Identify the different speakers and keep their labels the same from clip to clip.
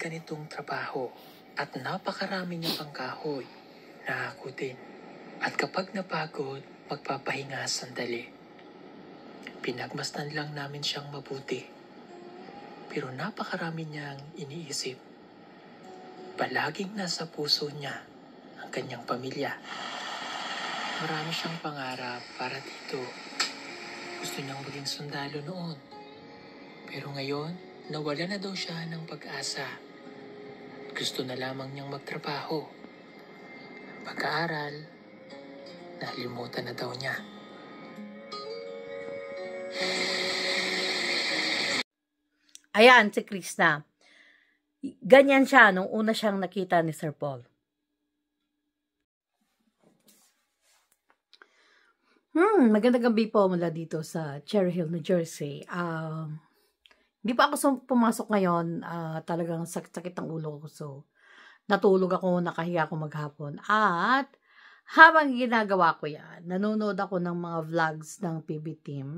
Speaker 1: ganitong trabaho at napakarami niya pang kahoy na akutin. At kapag napagod, magpapahinga sandali. Pinagmasdan lang namin siyang mabuti. Pero napakarami niyang iniisip. Palaging nasa puso niya ang kanyang pamilya. Marami siyang pangarap para dito. Gusto niyang maging sundalo noon. Pero ngayon, nawala na daw siya ng pag-asa. Gusto na lamang niyang magtrabaho. Pag-aaral, nalimutan na daw niya.
Speaker 2: Ayan, si Krishna. Ganyan siya nung una siyang nakita ni Sir Paul. Magandang gabi po mula dito sa Cherry Hill, New Jersey. Hindi pa ako pumasok ngayon. Talagang sakit ang ulo ko. So, natulog ako, nakahiya ako maghapon. At habang ginagawa ko yan, nanonood ako ng mga vlogs ng PB Team.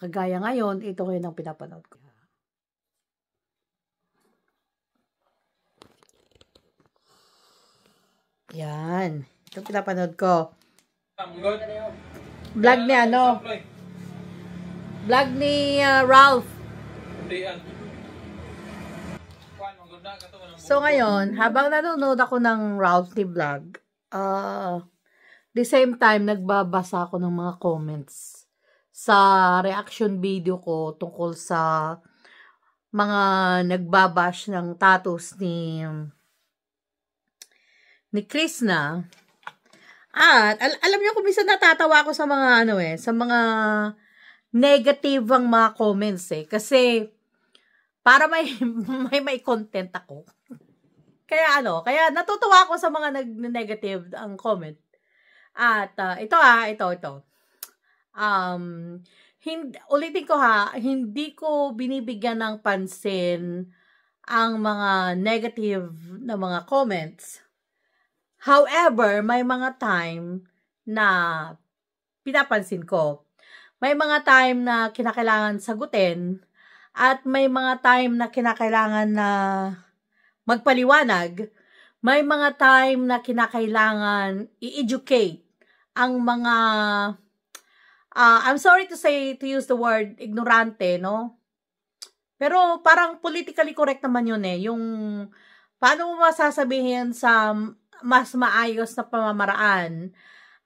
Speaker 2: Kagaya ngayon, ito kayo nang pinapanood ko. Yan. Ito pinapanood ko. Vlog ni ano? Vlog ni Ralph. So ngayon, habang nanonood ako ng Ralph ni vlog, the same time, nagbabasa ako ng mga comments sa reaction video ko tungkol sa mga nagbabash ng tattoos ni Krishna. At alam niyo kung minsan natatawa ako sa mga sa mga negative ang mga comments kasi para may content ako. Kaya natutuwa ako sa mga negative ang comment. At ito. Ulitin ko hindi ko binibigyan ng pansin ang mga negative na mga comments. However, may mga time na pinapansin ko. May mga time na kinakailangan sagutin at may mga time na kinakailangan na magpaliwanag. May mga time na kinakailangan i-educate ang mga I'm sorry to use the word ignorante, no? Pero parang politically correct naman yun yung paano mo masasabihin sa mas maayos na pamamaraan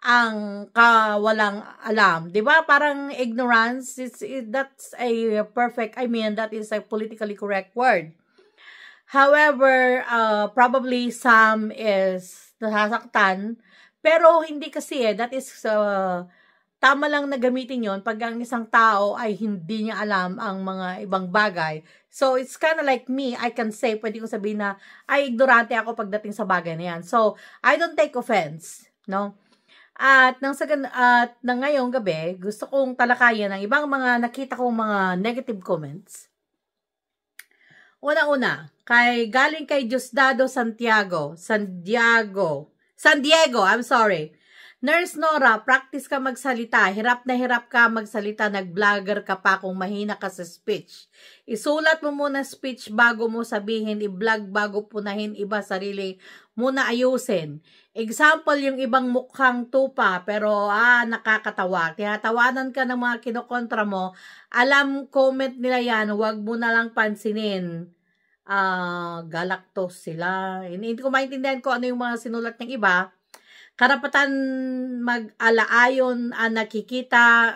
Speaker 2: ang kawalang alam. 'Di ba? Parang ignorance, that's a that is a politically correct word. However, probably some is nasasaktan, pero hindi kasi that is tama lang na gamitin yon pag ang isang tao ay hindi niya alam ang mga ibang bagay. So, it's kind of like me, I can say, pwede kong sabihin na, ay, ignorante ako pagdating sa bagay na yan. So, I don't take offense, no? At nang ngayong gabi, gusto kong talakayan ang ibang mga nakita kong mga negative comments. Una-una, galing kay Diosdado San Diego, I'm sorry. Nurse Nora, practice ka magsalita. Hirap na hirap ka magsalita. Nag-vlogger ka pa kung mahina ka sa speech. Isulat mo muna speech bago mo sabihin. I-vlog bago punahin iba sarili. Muna ayusin. Example, yung ibang mukhang tupa pero nakakatawa. Tinatawanan ka ng mga kinokontra mo. Alam, comment nila yan. Huwag mo na lang pansinin. Galactose sila. Hindi ko maintindihan ko ano yung mga sinulat ng iba. Karapatan mag-alaayon nakikita.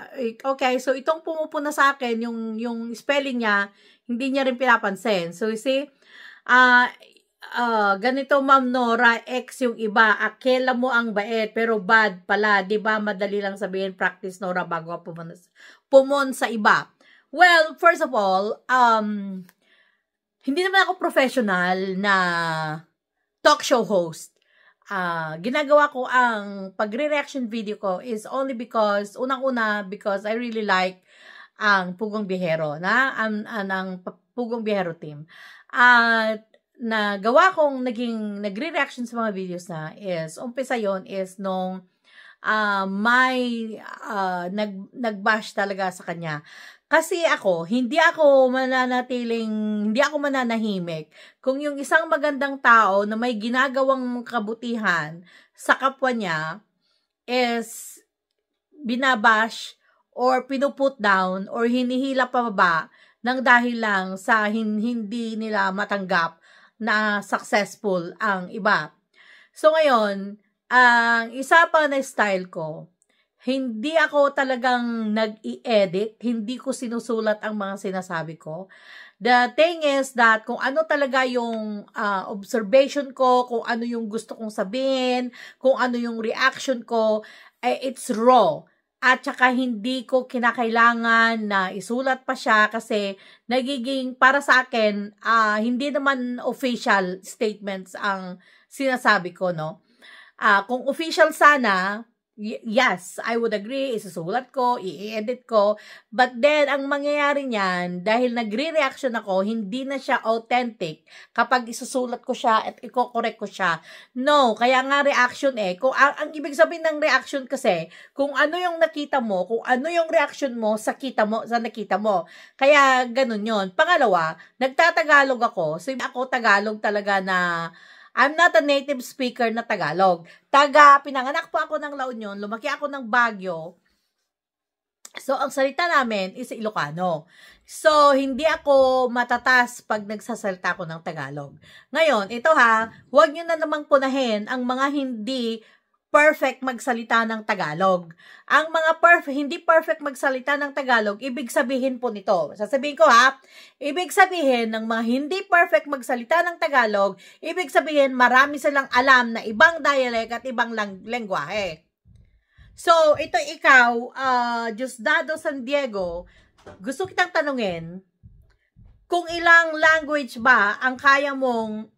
Speaker 2: Okay, so itong pumupuna sa akin, yung spelling niya, hindi niya rin pinapansin. So, you see, ganito Ma'am Nora, X yung iba, akela mo ang bait, pero bad pala, di ba? Madali lang sabihin, practice Nora bago pumon sa iba. Well, first of all, hindi naman ako professional na talk show host. Ginagawa ko ang pagre-reaction video ko is only because, unang-una, because I really like ang Pugong Biyahero, ang Pugong Biyahero team. At nagawa kong nagre-reaction sa mga videos na is, umpisa yon is nung may nag-bash talaga sa kanya. Kasi ako, hindi ako mananahimik kung yung isang magandang tao na may ginagawang kabutihan sa kapwa niya is binabash or pinuput down or hinihila pababa ng dahil lang sa hindi nila matanggap na successful ang iba. So ngayon, ang isa pa na style ko, hindi ako talagang nag-i-edit, hindi ko sinusulat ang mga sinasabi ko. The thing is that kung ano talaga yung observation ko, kung ano yung gusto kong sabihin, kung ano yung reaction ko, it's raw. At saka hindi ko kinakailangan na isulat pa siya kasi nagiging para sa akin, hindi naman official statements ang sinasabi ko, no? Kung official sana, yes, I would agree, isusulat ko, i-edit ko, but then, ang mangyayari niyan, dahil nagre-reaction ako, hindi na siya authentic kapag isusulat ko siya at i-correct ko siya. No, kaya nga reaction kung ang ibig sabihin ng reaction kasi, kung ano yung nakita mo, kung ano yung reaction mo sa nakita mo. Kaya, ganun yon. Pangalawa, nagtatagalog ako, so ako Tagalog talaga na I'm not a native speaker na Tagalog. Pinanganak po ako ng La Union, lumaki ako ng Baguio. So, ang salita namin is Ilocano. So, hindi ako matatas pag nagsasalita ako ng Tagalog. Ngayon, ito huwag nyo na namang punahin ang mga hindi perfect magsalita ng Tagalog. Ang mga hindi perfect magsalita ng Tagalog, ibig sabihin po nito. Sasabihin ko ibig sabihin ng mga hindi perfect magsalita ng Tagalog, ibig sabihin marami silang alam na ibang dialect at ibang lengguwahe. So, ito ikaw, Diosdado San Diego, gusto kitang tanungin, kung ilang language ba ang kaya mong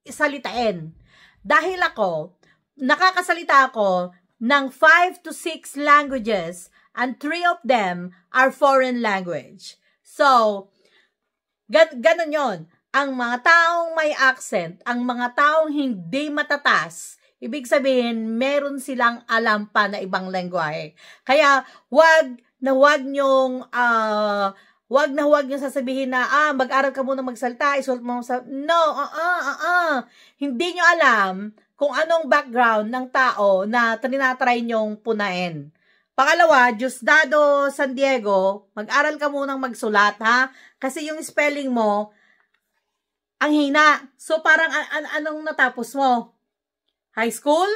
Speaker 2: isalitain? Dahil nakakasalita ako ng 5 to 6 languages and 3 of them are foreign language. So, ganun yon. Ang mga taong may accent, ang mga taong hindi matatas, ibig sabihin, meron silang alam pa na ibang lengguwahe. Kaya, wag nyong sasabihin na, mag-aral ka muna magsalita, isulat mo sa... No, hindi nyo alam kung anong background ng tao na tinatry nyong punain. Pangalawa, Diosdado San Diego, mag-aral ka munang magsulat, Kasi yung spelling mo, ang hina. So, parang anong natapos mo? High school?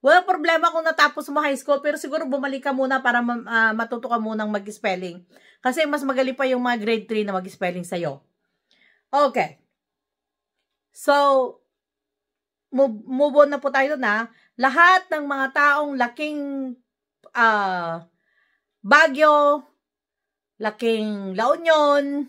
Speaker 2: Wala problema kung natapos mo high school, pero siguro bumalik ka muna para matuto ka munang mag-spelling. Kasi mas magaling pa yung mga grade 3 na mag-spelling sa'yo. Okay. So, move on na po tayo na. Lahat ng mga taong laking Baguio, laking La Union,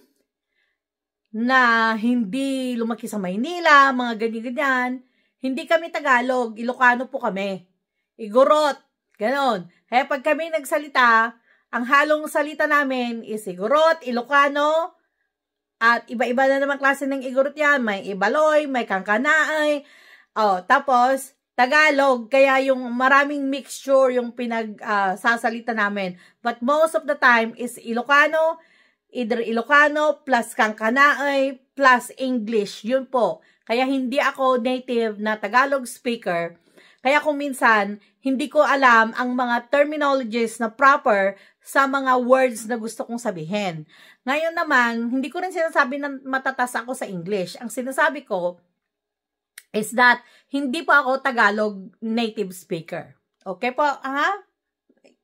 Speaker 2: na hindi lumaki sa Maynila, mga ganyan-ganyan, hindi kami Tagalog, Ilocano po kami. Igorot, ganon. Kaya pag kami nagsalita, ang halong salita namin is Igorot, Ilocano, at iba-iba na naman klase ng Igorot yan. May Ibaloy, may Kangkanaay, tapos Tagalog, kaya yung maraming mixture yung pinagsasalita namin. But most of the time is Ilocano, either Ilocano plus Kangkanaay plus English. Yun po. Kaya hindi ako native na Tagalog speaker. Kaya kung minsan, hindi ko alam ang mga terminologies na proper sa mga words na gusto kong sabihin. Ngayon naman, hindi ko rin sinasabi na matatas ako sa English. Ang sinasabi ko is that hindi po ako Tagalog native speaker. Okay po?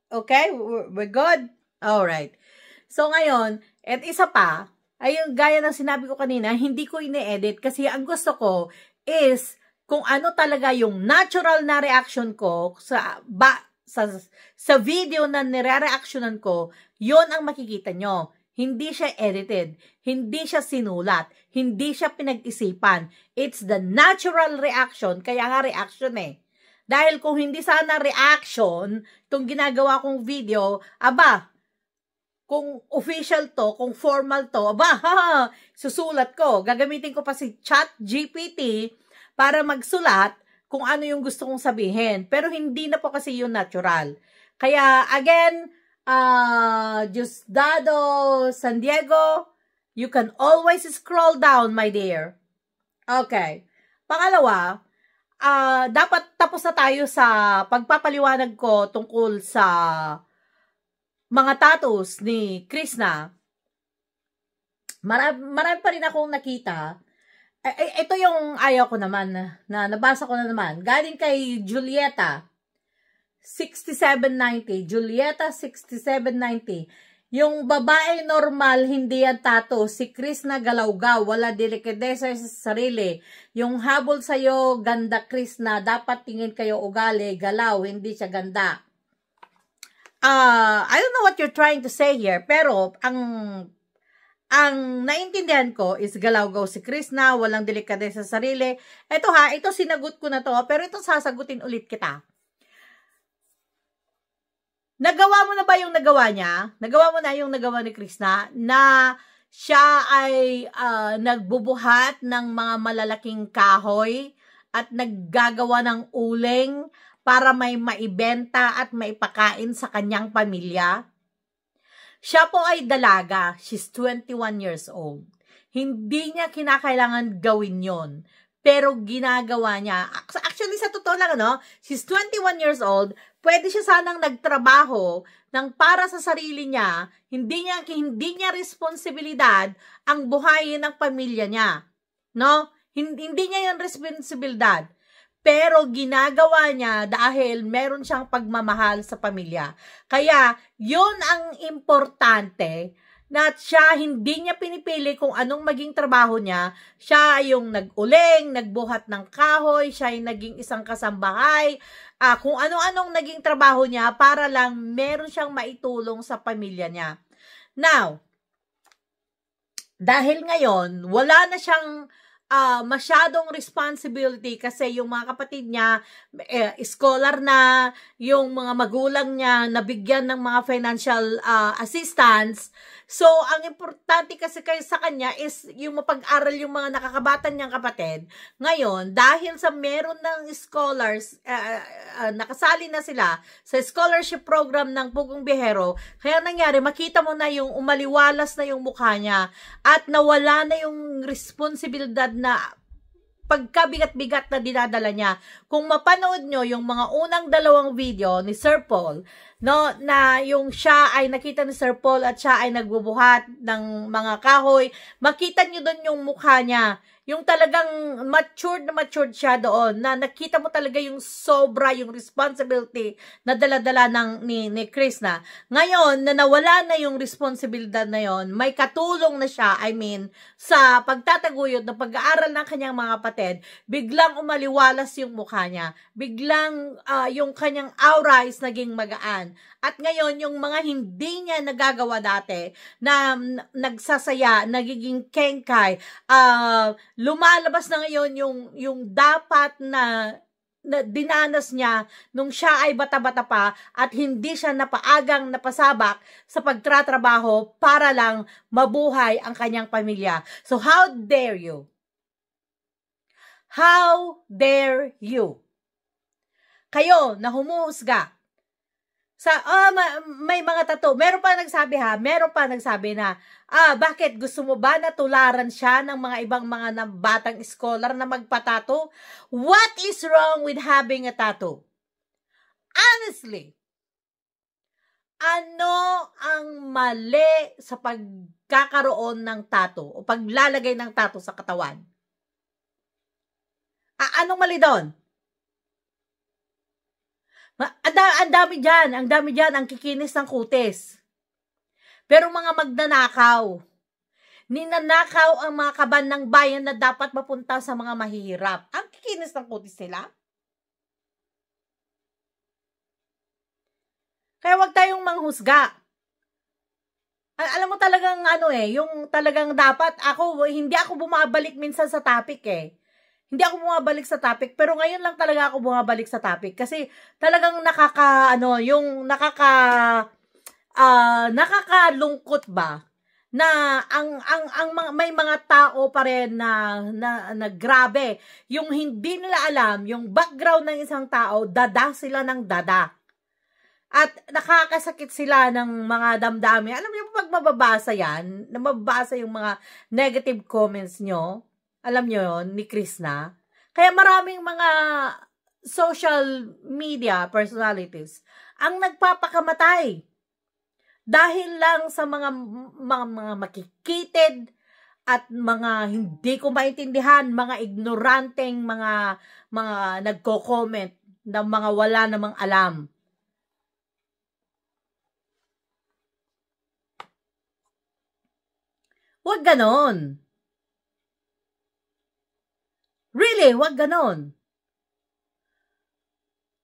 Speaker 2: Okay? We're good? Alright. So ngayon, at isa pa, ay yung gaya ng sinabi ko kanina, hindi ko ine-edit kasi ang gusto ko is kung ano talaga yung natural na reaction ko sa video na nire-reactionan ko, yon ang makikita nyo. Hindi siya edited, hindi siya sinulat, hindi siya pinag-isipan. It's the natural reaction, kaya nga reaction Dahil kung hindi sana reaction, itong ginagawa kong video, kung official to, kung formal to, susulat ko. Gagamitin ko pa si ChatGPT para magsulat kung ano yung gusto kong sabihin. Pero hindi na po kasi yung natural. Kaya, again, Diosdado San Diego, you can always scroll down, my dear. Okay. Pangalawa, dapat tapos na tayo sa pagpapaliwanag ko tungkol sa mga tattoos ni Krishna. Marami pa rin akong nakita. Ito yung ayaw ko naman, na nabasa ko na naman. Galing kay Julieta, 6790. Julieta, 6790. Yung babae normal, hindi yan tattoo. Si Krishna galaw-gaw, wala delikadesa sa sarili. Yung habol sa'yo, ganda Krishna, dapat tingin kayo ugali, galaw, hindi siya ganda. I don't know what you're trying to say here, pero ang naintindihan ko is galaw-gaw si Krishna, walang delikadesa sa sarili. Ito sinagot ko na to, pero ito sasagutin ulit kita. Nagawa mo na ba yung nagawa niya? Nagawa mo na yung nagawa ni Krishna na siya ay nagbubuhat ng mga malalaking kahoy at naggagawa ng uling para may maibenta at maipakain sa kanyang pamilya? Siya po ay dalaga. She's 21 years old. Hindi niya kinakailangan gawin yon, pero ginagawa niya. Actually, sa totoo lang, she's 21 years old. Pwede siya sanang nagtrabaho ng para sa sarili niya. Hindi niya responsibilidad ang buhayin ng pamilya niya. No? Hindi niya yung responsibilidad. Pero ginagawa niya dahil meron siyang pagmamahal sa pamilya. Kaya, yun ang importante, na siya hindi niya pinipili kung anong maging trabaho niya. Siya yung nag-uling, nagbuhat ng kahoy, siya yung naging isang kasambahay, kung ano-anong naging trabaho niya para lang meron siyang maitulong sa pamilya niya. Now, dahil ngayon, wala na siyang masyadong responsibility kasi yung mga kapatid niya, scholar na, yung mga magulang niya nabigyan ng mga financial assistance. So, ang importante kasi sa kanya is yung mapag-aral yung mga nakakabatan niyang kapatid. Ngayon, dahil sa meron ng scholars, nakasali na sila sa scholarship program ng Pugong Bihero, kaya nangyari, makita mo na yung umaliwalas na yung mukha niya at nawala na yung responsibilidad na pagkabigat-bigat na dinadala niya. Kung mapanood nyo yung mga unang dalawang video ni Sir Paul, na yung siya ay nakita ni Sir Paul at siya ay nagbubuhat ng mga kahoy, makita nyo doon yung mukha niya. Yung talagang matured siya doon, na nakita mo talaga yung sobra, yung responsibility na dala-dala ni Krishna. Ngayon, na nawala na yung responsibilidad na yon, may katulong na siya, sa pagtataguyod ng pag-aaral ng kanyang mga kapatid, biglang umaliwalas yung mukha niya. Biglang yung kanyang aura is naging magaan. At ngayon, yung mga hindi niya nagagawa dati, na nagsasaya, nagiging kengkay, lumalabas na ngayon yung dapat na dinanas niya nung siya ay bata-bata pa at hindi siya napaagang napasabak sa pagtratrabaho para lang mabuhay ang kanyang pamilya. So, how dare you? How dare you? Kayo na humuhusga may mga tattoo. Meron pa nagsabi na, bakit gusto mo ba na tularan siya ng mga ibang mga batang scholar na magpatato? What is wrong with having a tattoo? Honestly, ano ang mali sa pagkakaroon ng tattoo o paglalagay ng tattoo sa katawan? Anong mali doon? Ang dami dyan, ang kikinis ng kutis. Pero mga magnanakaw, ninanakaw ang mga kaban ng bayan na dapat mapunta sa mga mahihirap. Ang kikinis ng kutis nila. Kaya wag tayong manghusga. Alam mo talagang yung talagang dapat hindi ako bumabalik minsan sa topic Hindi ako bumabalik sa topic, pero ngayon lang talaga ako bumabalik sa topic kasi talagang nakakalungkot ba na may mga tao pa rin na grabe, yung hindi nila alam yung background ng isang tao, dada sila ng dada. At nakakasakit sila ng mga damdamin. Alam niyo, pag mababasa yan, na mababasa yung mga negative comments nyo, alam niyo yon ni Krishna. Kaya maraming mga social media personalities ang nagpapakamatay dahil lang sa mga makikited at mga hindi ko maintindihan, mga ignoranteng mga nagko-comment ng mga wala namang alam. Huwag ganon. Really, huwag ganon.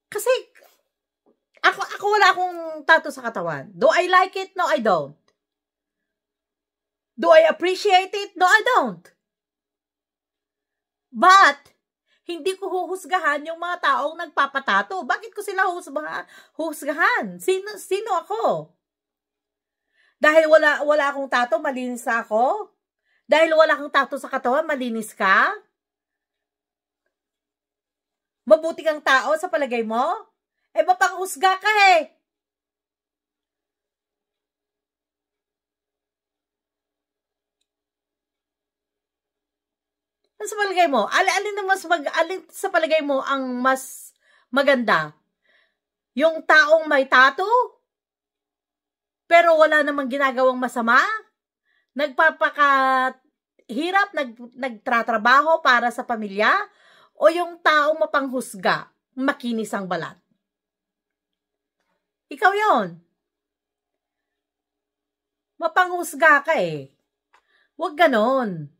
Speaker 2: Kasi, ako wala akong tattoo sa katawan. Do I like it? No, I don't. Do I appreciate it? No, I don't. But, hindi ko huhusgahan yung mga taong nagpapatato. Bakit ko sila huhusgahan? Sino ako? Dahil wala akong tato, malinis ako? Dahil wala kang tato sa katawan, malinis ka? Mabuti kang tao sa palagay mo? Mapanghusga ka eh. Ano sa palagay mo? Alin sa palagay mo ang mas maganda? Yung taong may tato? Pero wala namang ginagawang masama? Nagpapakahirap, nagtratrabaho para sa pamilya? O yung taong mapanghusga, makinis ang balat? Ikaw yon. Mapanghusga ka eh. Huwag ganon.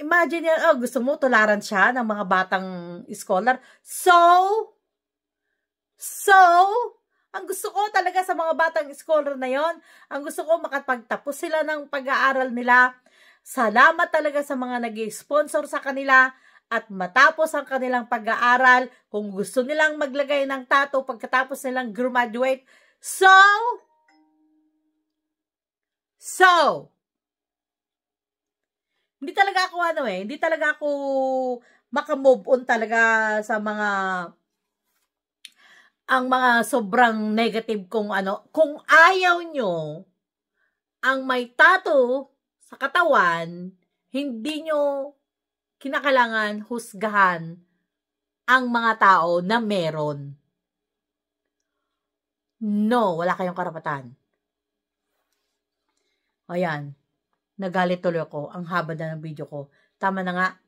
Speaker 2: Imagine yan, gusto mo tularan siya ng mga batang scholar. So, ang gusto ko talaga sa mga batang scholar na yon, ang gusto ko makapagtapos sila ng pag-aaral nila. Salamat talaga sa mga nag-sponsor sa kanila at matapos ang kanilang pag-aaral. Kung gusto nilang maglagay ng tattoo pagkatapos nilang graduate. So, hindi talaga ako makamove on talaga sa ang mga sobrang negative kung ayaw nyo ang may tattoo sa katawan, hindi nyo kinakailangan husgahan ang mga tao na meron. No, wala kayong karapatan. Ayan, nagalit tuloy ako. Ang haba na ng video ko. Tama na nga.